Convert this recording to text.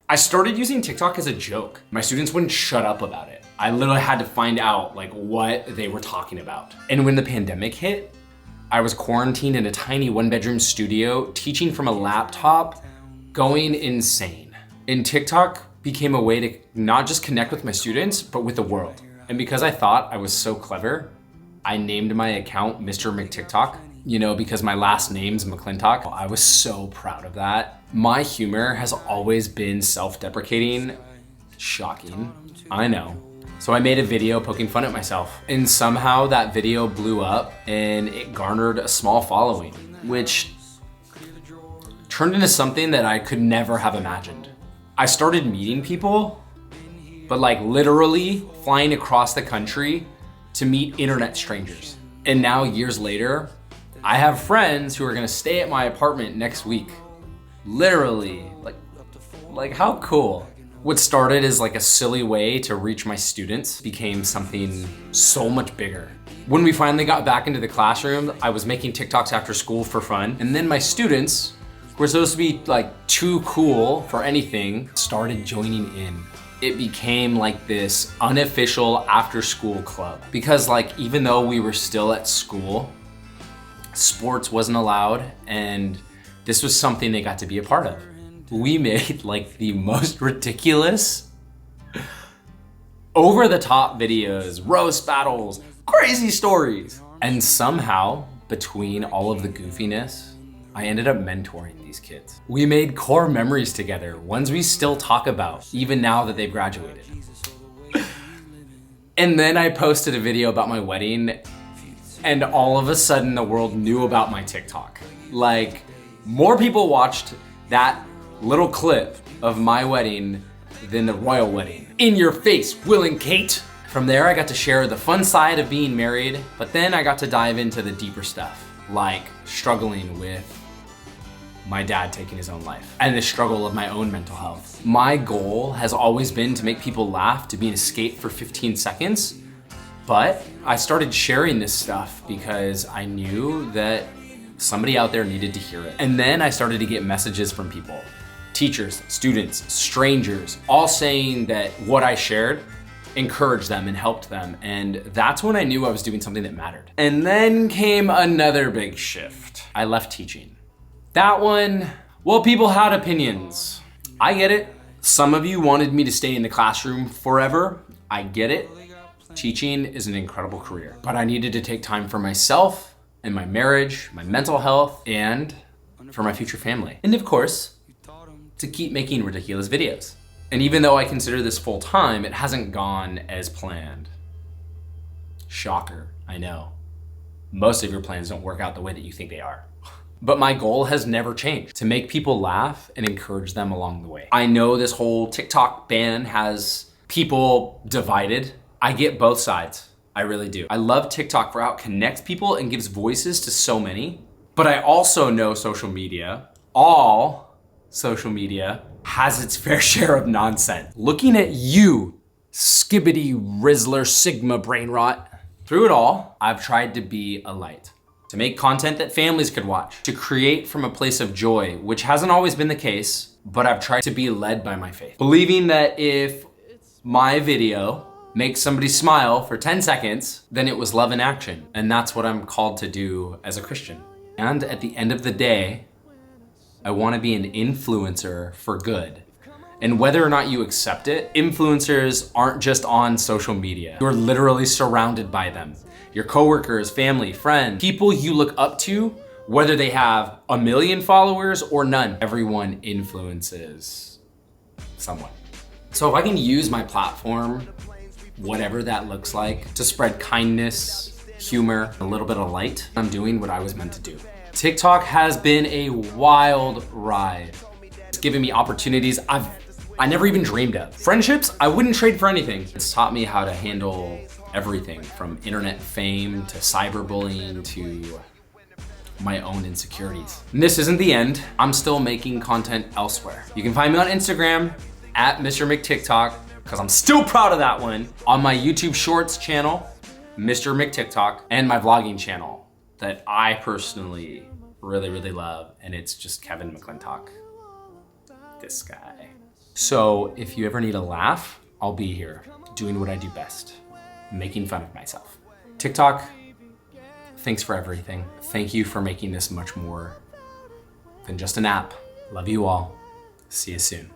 I started using TikTok as a joke. My students wouldn't shut up about it. I literally had to find out like what they were talking about. And when the pandemic hit, I was quarantined in a tiny 1-bedroom studio, teaching from a laptop, going insane. And TikTok became a way to not just connect with my students, but with the world. And because I thought I was so clever, I named my account Mr. McTikTok, you know, because my last name's McClintock. I was so proud of that. My humor has always been self-deprecating. Shocking, I know. So I made a video poking fun at myself, and somehow that video blew up and it garnered a small following, which turned into something that I could never have imagined. I started meeting people, but like literally flying across the country to meet internet strangers. And now years later, I have friends who are gonna stay at my apartment next week. Literally, like how cool. What started as like a silly way to reach my students became something so much bigger. When we finally got back into the classroom, I was making TikToks after school for fun. And then my students, who were supposed to be like too cool for anything, started joining in. It became like this unofficial after school club. Because like, even though we were still at school, sports wasn't allowed, and this was something they got to be a part of. We made like the most ridiculous, over the top videos, roast battles, crazy stories. And somehow, between all of the goofiness, I ended up mentoring these kids. We made core memories together, ones we still talk about, even now that they've graduated. And then I posted a video about my wedding, and all of a sudden the world knew about my TikTok. Like, more people watched that little clip of my wedding than the royal wedding. In your face, Will and Kate. From there, I got to share the fun side of being married, but then I got to dive into the deeper stuff, like struggling with my dad taking his own life and the struggle of my own mental health. My goal has always been to make people laugh, to be an escape for 15 seconds, but I started sharing this stuff because I knew that somebody out there needed to hear it. And then I started to get messages from people. Teachers, students, strangers, all saying that what I shared encouraged them and helped them. And that's when I knew I was doing something that mattered. And then came another big shift. I left teaching. That one, well, people had opinions. I get it. Some of you wanted me to stay in the classroom forever. I get it. Teaching is an incredible career, but I needed to take time for myself and my marriage, my mental health, and for my future family. And of course, to keep making ridiculous videos. And even though I consider this full time, it hasn't gone as planned. Shocker, I know. Most of your plans don't work out the way that you think they are. But my goal has never changed, to make people laugh and encourage them along the way. I know this whole TikTok ban has people divided. I get both sides, I really do. I love TikTok for how it connects people and gives voices to so many. But I also know social media, all social media, has its fair share of nonsense. Looking at you, skibbity Rizzler Sigma brain rot. Through it all, I've tried to be a light, to make content that families could watch, to create from a place of joy, which hasn't always been the case, but I've tried to be led by my faith. Believing that if my video makes somebody smile for 10 seconds, then it was love in action. And that's what I'm called to do as a Christian. And at the end of the day, I want to be an influencer for good. And whether or not you accept it, influencers aren't just on social media. You're literally surrounded by them. Your coworkers, family, friends, people you look up to, whether they have 1 million followers or none, everyone influences someone. So if I can use my platform, whatever that looks like, to spread kindness, humor, a little bit of light, I'm doing what I was meant to do. TikTok has been a wild ride. It's given me opportunities I never even dreamed of. Friendships, I wouldn't trade for anything. It's taught me how to handle everything from internet fame to cyberbullying to my own insecurities. And this isn't the end. I'm still making content elsewhere. You can find me on Instagram at Mr. McTikTok, because I'm still proud of that one. On my YouTube Shorts channel, Mr. McTikTok, and my vlogging channel that I personally really, really love, and it's just Kevin McClintock. This guy. So if you ever need a laugh, I'll be here, doing what I do best, making fun of myself. TikTok, thanks for everything. Thank you for making this much more than just an app. Love you all. See you soon.